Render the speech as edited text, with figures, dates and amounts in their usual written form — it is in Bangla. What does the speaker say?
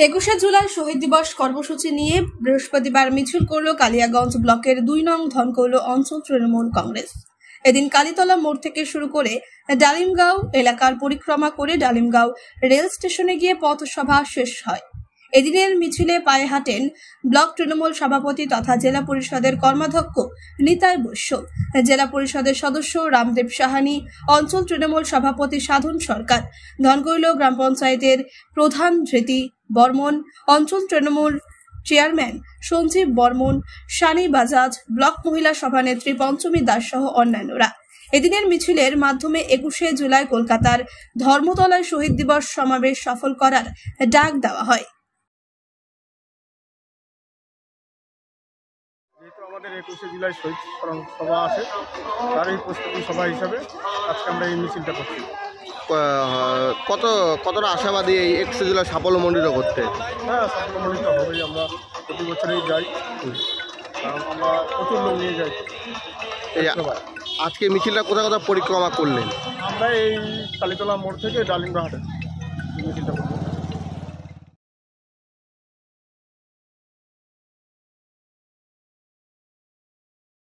21শে জুলাই শহীদ দিবস কর্মসূচি নিয়ে বৃহস্পতিবার মিছিল করল কালিয়াগঞ্জ ব্লকের 2 নং ধনকৈল অঞ্চল তৃণমূল কংগ্রেস। এদিন কালীতলা মোড় থেকে শুরু করে ডালিমগাঁও এলাকার পরিক্রমা করে ডালিমগাঁও রেল স্টেশনে গিয়ে পথসভা শেষ হয়। এদিনের মিছিলে পায়ে হাঁটেন ব্লক তৃণমূল সভাপতি তথা জেলা পরিষদের কর্মাধ্যক্ষ নিতাই বৈশ্য, জেলা পরিষদের সদস্য রামদেব সাহানি, অঞ্চল তৃণমূল সভাপতি সাধন সরকার, ধনকৈল গ্রাম পঞ্চায়েতের প্রধান ধৃতি বর্মন, অঞ্চল তৃণমূল চেয়ারম্যান সঞ্জীব বর্মন, সানি বাজাজ, ব্লক মহিলা সভানেত্রী পঞ্চমী দাস সহ অন্যান্যরা। এদিনের মিছিলের মাধ্যমে 21শে জুলাই কলকাতার ধর্মতলায় শহীদ দিবস সমাবেশ সফল করার ডাক দেওয়া হয়। আমাদের 21শে জুলাই শহীদ স্মরণ সভা আছে, তারই প্রস্তুতি সভা হিসাবে আজকে আমরা এই মিছিলটা করছি। কতটা আশাবাদী এই 21শে জুলাই সাফল্যমণ্ডিত করতে? হ্যাঁ, সাফল্যমণ্ডিত হবেই। আমরা প্রতি বছরেই যাই, আমরা প্রচুর লোক নিয়ে যাই। আজকে মিছিলটা কোথায় কোথায় পরিক্রমা করলেন? আমরা এই কালীতলা মোড় থেকে ডালিমগাঁও হাটে মিছিলটা করব।